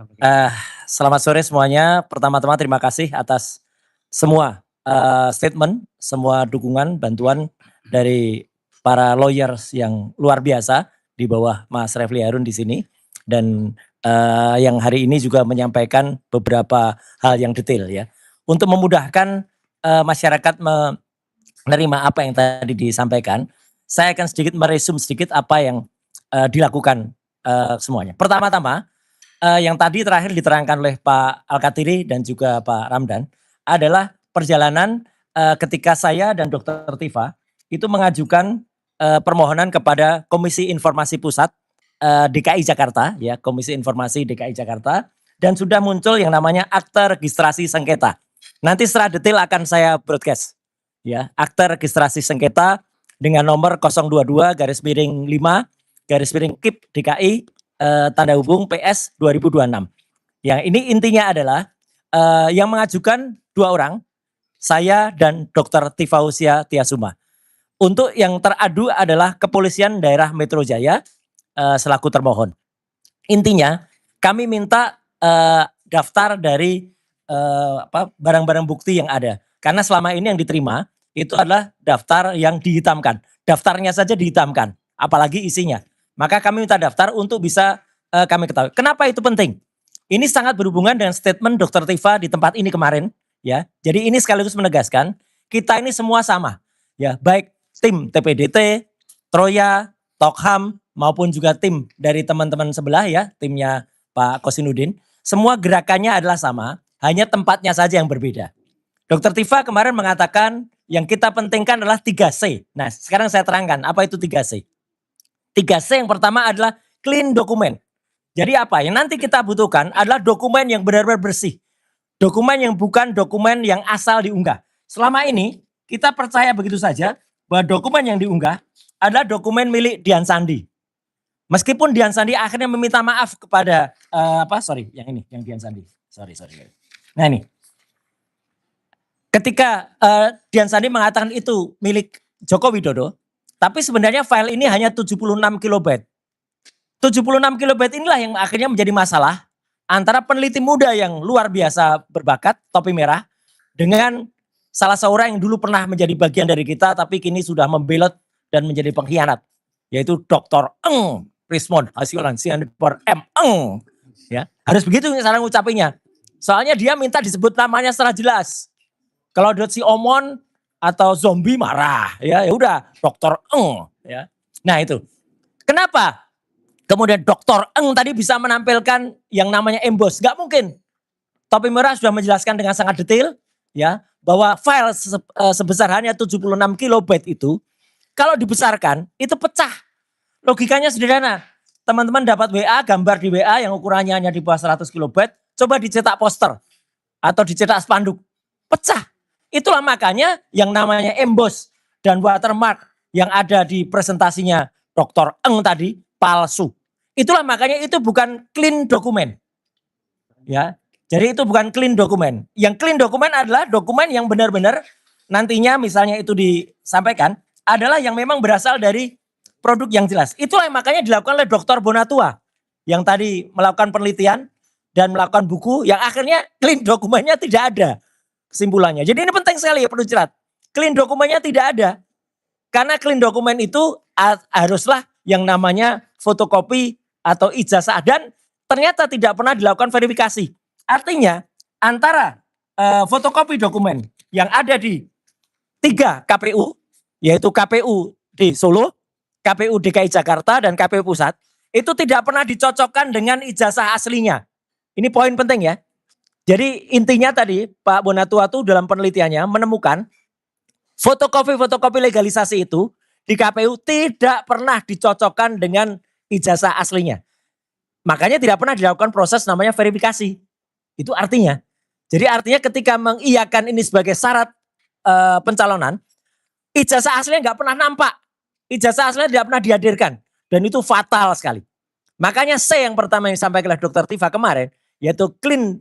Eh, Selamat sore semuanya. Pertama-tama terima kasih atas semua statement, semua dukungan, bantuan dari para lawyers yang luar biasa di bawah Mas Refli Harun di sini dan yang hari ini juga menyampaikan beberapa hal yang detail ya untuk memudahkan masyarakat menerima apa yang tadi disampaikan. Saya akan sedikit meresum sedikit apa yang dilakukan semuanya. Pertama-tama yang tadi terakhir diterangkan oleh Pak Alkatiri dan juga Pak Ramdan adalah perjalanan ketika saya dan Dokter Tifa itu mengajukan permohonan kepada Komisi Informasi Pusat DKI Jakarta ya, Komisi Informasi DKI Jakarta, dan sudah muncul yang namanya akte registrasi sengketa. Nanti secara detail akan saya broadcast ya, akte registrasi sengketa dengan nomor 022 garis miring 5 garis miring KIP DKI tanda hubung PS 2026. Yang ini intinya adalah yang mengajukan dua orang, saya dan Dr. Tifausia Tiasuma. Untuk yang teradu adalah Kepolisian Daerah Metro Jaya selaku termohon. Intinya kami minta daftar dari barang-barang bukti yang ada. Karena selama ini yang diterima itu adalah daftar yang dihitamkan. Daftarnya saja dihitamkan, apalagi isinya. Maka kami minta daftar untuk bisa kami ketahui. Kenapa itu penting? Ini sangat berhubungan dengan statement Dr. Tifa di tempat ini kemarin, ya. Jadi ini sekaligus menegaskan kita ini semua sama, ya. Baik tim TPDT, Troya, Tokham maupun juga tim dari teman-teman sebelah ya, timnya Pak Kosinudin. Semua gerakannya adalah sama, hanya tempatnya saja yang berbeda. Dr. Tifa kemarin mengatakan yang kita pentingkan adalah 3C. Nah, sekarang saya terangkan apa itu 3C. 3C yang pertama adalah clean dokumen. Jadi apa? Yang nanti kita butuhkan adalah dokumen yang benar-benar bersih. Dokumen yang bukan dokumen yang asal diunggah. Selama ini kita percaya begitu saja bahwa dokumen yang diunggah adalah dokumen milik Dian Sandi. Meskipun Dian Sandi akhirnya meminta maaf kepada yang Dian Sandi. Sorry. Nah ini. Ketika Dian Sandi mengatakan itu milik Joko Widodo, tapi sebenarnya file ini hanya 76 kilobyte. 76 kilobyte inilah yang akhirnya menjadi masalah antara peneliti muda yang luar biasa berbakat, topi merah, dengan salah seorang yang dulu pernah menjadi bagian dari kita tapi kini sudah membelot dan menjadi pengkhianat, yaitu Dr. Eng Rismond Hasilan Sianipor M. Eng. Ya, harus begitu cara ngucapinnya. Soalnya dia minta disebut namanya secara jelas. Kalau si Omon atau zombie marah, ya udah Dr. Eng. Ya. Nah itu. Kenapa? Kemudian Dr. Eng tadi bisa menampilkan yang namanya emboss. Gak mungkin. Topi merah sudah menjelaskan dengan sangat detail ya bahwa file sebesar hanya 76 kilobyte itu kalau dibesarkan itu pecah. Logikanya sederhana. Teman-teman dapat WA, gambar di WA yang ukurannya hanya di bawah 100 kilobyte, coba dicetak poster atau dicetak spanduk. Pecah. Itulah makanya yang namanya emboss dan watermark yang ada di presentasinya Dr. Eng tadi palsu. Itulah makanya itu bukan clean dokumen. Ya. Jadi itu bukan clean dokumen. Yang clean dokumen adalah dokumen yang benar-benar nantinya misalnya itu disampaikan adalah yang memang berasal dari produk yang jelas. Itulah yang makanya dilakukan oleh Dr. Bonatua yang tadi melakukan penelitian dan melakukan buku yang akhirnya clean dokumennya tidak ada kesimpulannya. Jadi ini penting sekali ya perlu jelas. Clean dokumennya tidak ada. Karena clean dokumen itu haruslah yang namanya fotokopi atau ijazah dan ternyata tidak pernah dilakukan verifikasi. Artinya antara fotokopi dokumen yang ada di 3 KPU, yaitu KPU di Solo, KPU DKI Jakarta, dan KPU Pusat, itu tidak pernah dicocokkan dengan ijazah aslinya. Ini poin penting ya. Jadi intinya tadi Pak Bonatua tuh dalam penelitiannya menemukan fotokopi-fotokopi legalisasi itu di KPU tidak pernah dicocokkan dengan ijazah aslinya. Makanya tidak pernah dilakukan proses namanya verifikasi. Itu artinya. Jadi artinya ketika mengiyakan ini sebagai syarat pencalonan, ijazah aslinya nggak pernah nampak. Ijazah aslinya tidak pernah dihadirkan. Dan itu fatal sekali. Makanya C yang pertama yang disampaikan oleh Dr. Tifa kemarin, yaitu clean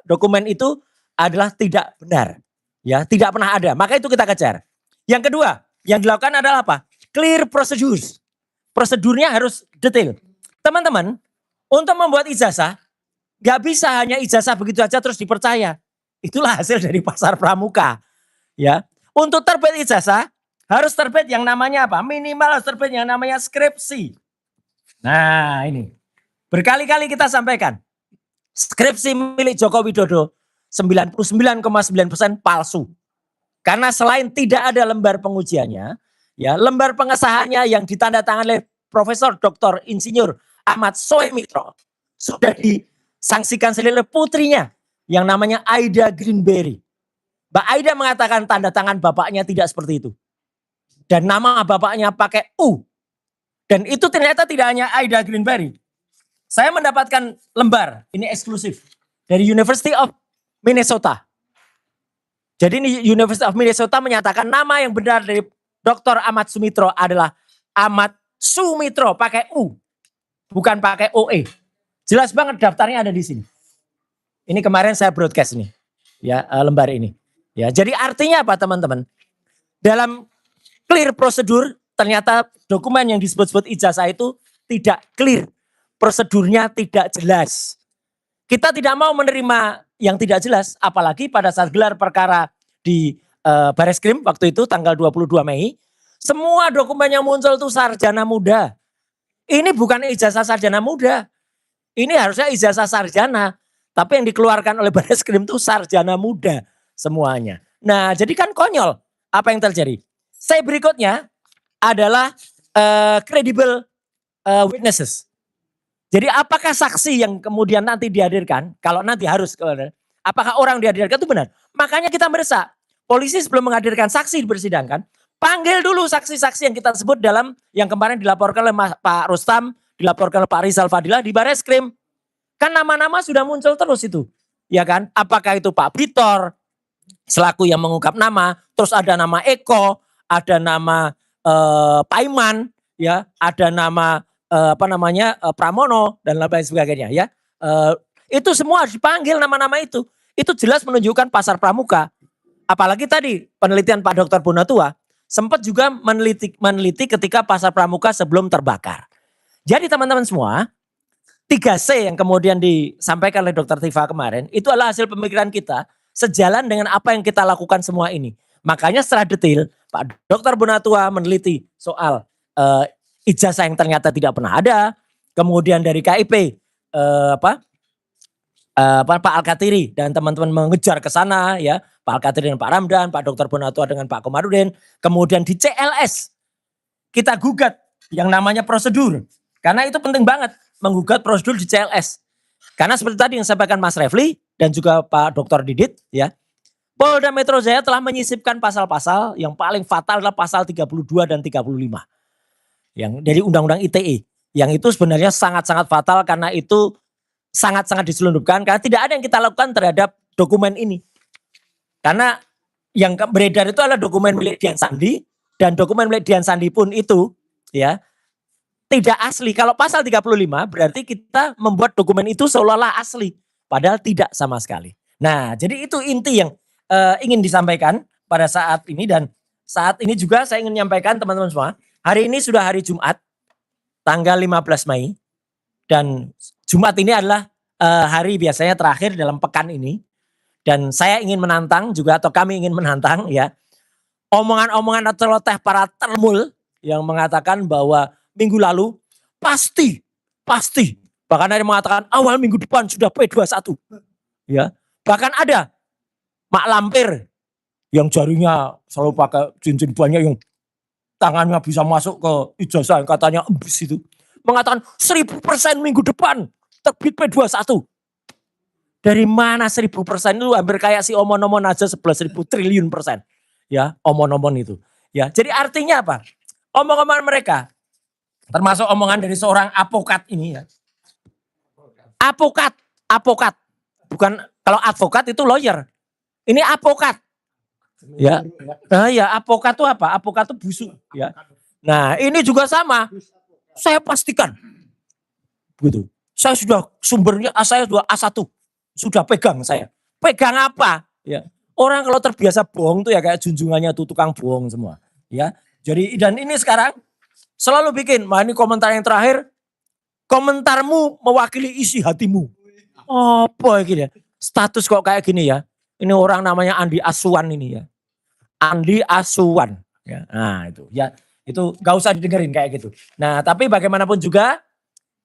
dokumen itu adalah tidak benar. Ya, tidak pernah ada. Maka itu kita kejar. Yang kedua, yang dilakukan adalah apa? Clear procedures. Prosedurnya harus detail. Teman-teman, untuk membuat ijazah, Gak bisa hanya ijazah begitu aja terus dipercaya. Itulah hasil dari pasar pramuka. Ya, untuk terbit ijazah harus terbit yang namanya apa? Minimal harus terbit yang namanya skripsi. Nah ini berkali-kali kita sampaikan. Skripsi milik Joko Widodo 99,9% palsu. Karena selain tidak ada lembar pengujiannya, ya lembar pengesahannya yang ditandatangani oleh Profesor Dr. Insinyur Ahmad Soemitro sudah disangsikan sendiri oleh putrinya yang namanya Aida Greenberry. Mbak Aida mengatakan tanda tangan bapaknya tidak seperti itu. Dan nama bapaknya pakai U. Dan itu ternyata tidak hanya Aida Greenberry. Saya mendapatkan lembar, ini eksklusif, dari University of Minnesota. Jadi ini University of Minnesota menyatakan nama yang benar dari Dr. Ahmad Sumitro adalah Ahmad Sumitro pakai U, bukan pakai OE. Jelas banget daftarnya ada di sini. Ini kemarin saya broadcast nih, ya lembar ini. Ya, jadi artinya apa teman-teman? Dalam clear prosedur ternyata dokumen yang disebut-sebut ijazah itu tidak clear, prosedurnya tidak jelas. Kita tidak mau menerima yang tidak jelas, apalagi pada saat gelar perkara di Bareskrim waktu itu tanggal 22 Mei, semua dokumen yang muncul itu sarjana muda. Ini bukan ijazah sarjana muda, ini harusnya ijazah sarjana, tapi yang dikeluarkan oleh Bareskrim itu sarjana muda semuanya. Nah, jadi kan konyol apa yang terjadi. Saya berikutnya adalah credible witnesses. Jadi apakah saksi yang kemudian nanti dihadirkan, kalau nanti harus, apakah orang dihadirkan itu benar? Makanya kita mendesak, polisi sebelum menghadirkan saksi dipersidangkan, panggil dulu saksi-saksi yang kita sebut dalam, yang kemarin dilaporkan oleh Pak Rustam, dilaporkan oleh Pak Rizal Fadila di Bareskrim. Kan nama-nama sudah muncul terus itu. Ya kan, apakah itu Pak Bitor, selaku yang mengungkap nama, terus ada nama Eko, ada nama Paiman, ya, ada nama Pramono dan lain sebagainya ya. Itu semua harus dipanggil nama-nama itu. Itu jelas menunjukkan pasar pramuka. Apalagi tadi penelitian Pak Dr. Bonatua sempat juga meneliti ketika pasar pramuka sebelum terbakar. Jadi teman-teman semua, 3C yang kemudian disampaikan oleh Dr. Tifa kemarin itu adalah hasil pemikiran kita sejalan dengan apa yang kita lakukan semua ini. Makanya secara detail Pak Dr. Bonatua meneliti soal ijazah yang ternyata tidak pernah ada, kemudian dari KIP Pak Al-Katiri dan teman-teman mengejar ke sana ya, Pak Al-Katiri dan Pak Ramdan, Pak Dr. Bonatua dengan Pak Komarudin, kemudian di CLS kita gugat yang namanya prosedur, karena itu penting banget menggugat prosedur di CLS, karena seperti tadi yang disampaikan Mas Refli dan juga Pak Dr. Didit ya, Polda Metro Jaya telah menyisipkan pasal-pasal yang paling fatal adalah pasal 32 dan 35. Yang dari Undang-Undang ITE, yang itu sebenarnya sangat-sangat fatal karena itu sangat-sangat diselundupkan karena tidak ada yang kita lakukan terhadap dokumen ini. Karena yang beredar itu adalah dokumen milik Dian Sandi dan dokumen milik Dian Sandi pun itu ya tidak asli. Kalau pasal 35 berarti kita membuat dokumen itu seolah-olah asli, padahal tidak sama sekali. Nah, jadi itu inti yang ingin disampaikan pada saat ini, dan saat ini juga saya ingin menyampaikan teman-teman semua. Hari ini sudah hari Jumat, tanggal 15 Mei. Dan Jumat ini adalah hari biasanya terakhir dalam pekan ini. Dan saya ingin menantang juga, atau kami ingin menantang ya, omongan-omongan atau celoteh para termul yang mengatakan bahwa minggu lalu pasti, bahkan ada yang mengatakan awal minggu depan sudah P21. Ya, bahkan ada Mak Lampir yang jarinya selalu pakai cincin banyak yang tangannya bisa masuk ke ijazah yang katanya embus itu. Mengatakan 1000% minggu depan terbit P21. Dari mana 1000% itu, hampir kayak si omon-omon aja 11.000 triliun persen. Ya, omon-omon itu. Ya, jadi artinya apa? Omong-omongan mereka, termasuk omongan dari seorang advokat ini ya. Advokat. Bukan, kalau advokat itu lawyer. Ini advokat. Ya. Nah, ya, advokat itu apa? Advokat itu busuk, ya. Nah, ini juga sama. Saya pastikan. Begitu. Saya sudah sumbernya, saya sudah A1. Sudah pegang saya. Pegang apa? Ya. Orang kalau terbiasa bohong tuh ya kayak junjungannya tuh tukang bohong semua, ya. Jadi dan ini sekarang selalu bikin, ini komentar yang terakhir, komentarmu mewakili isi hatimu. Apa gini ya? Status kok kayak gini ya? Ini orang namanya Andi Asuhan ini ya. Andi Asuhan. Ya, nah itu ya itu gak usah didengerin kayak gitu. Nah tapi bagaimanapun juga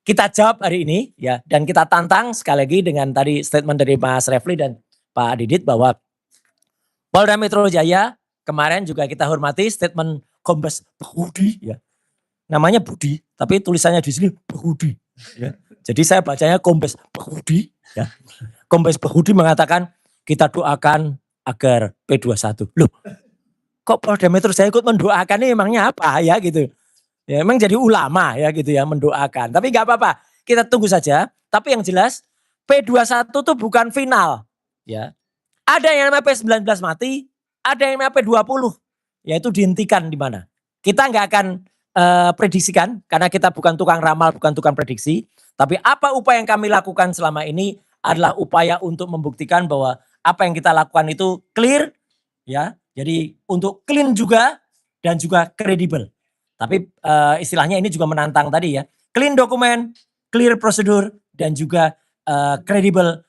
kita jawab hari ini ya dan kita tantang sekali lagi dengan tadi statement dari Mas Refli dan Pak Didit bahwa Polda Metro Jaya kemarin juga kita hormati statement Kombes Budi ya. Namanya Budi tapi tulisannya di sini Budi ya. Jadi saya bacanya Kombes Budi ya. Kombes Budi mengatakan kita doakan agar P21. Loh, kok Polda Metro Jaya ikut mendoakan ini emangnya apa ya gitu. Ya emang jadi ulama ya gitu ya mendoakan. Tapi nggak apa-apa, kita tunggu saja. Tapi yang jelas P21 tuh bukan final. Ya. Ada yang namanya P19 mati, ada yang namanya P20. Yaitu dihentikan di mana. Kita nggak akan prediksikan karena kita bukan tukang ramal, bukan tukang prediksi. Tapi apa upaya yang kami lakukan selama ini adalah upaya untuk membuktikan bahwa apa yang kita lakukan itu clear ya. Jadi untuk clean juga dan juga kredibel. Tapi istilahnya ini juga menantang tadi ya. Clean dokumen, clear prosedur, dan juga credible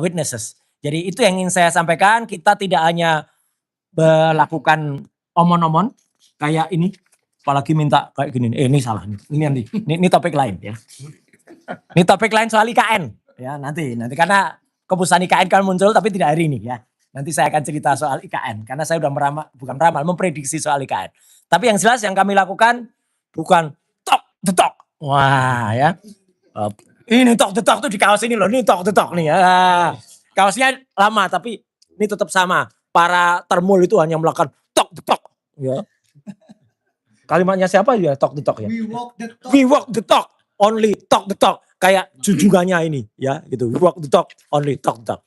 witnesses. Jadi itu yang ingin saya sampaikan. Kita tidak hanya melakukan omon-omon kayak ini. Apalagi minta kayak gini. Ini salah nih. Ini topik lain ya. Ini topik lain soal IKN. Ya nanti karena keputusan IKN kan muncul tapi tidak hari ini ya. Nanti saya akan cerita soal IKN karena saya udah bukan meramal, memprediksi soal IKN. Tapi yang jelas yang kami lakukan bukan tok the talk. Wah ya. Ini tok the talk tuh di kaos ini loh, ini tok the talk nih ya. Kaosnya lama tapi ini tetap sama. Para termul itu hanya melakukan tok the talk. Ya. Kalimatnya siapa ya tok the talk ya? We walk the talk. Only talk the talk. Kayak junjungannya ini ya gitu. We walk the talk, only talk the talk.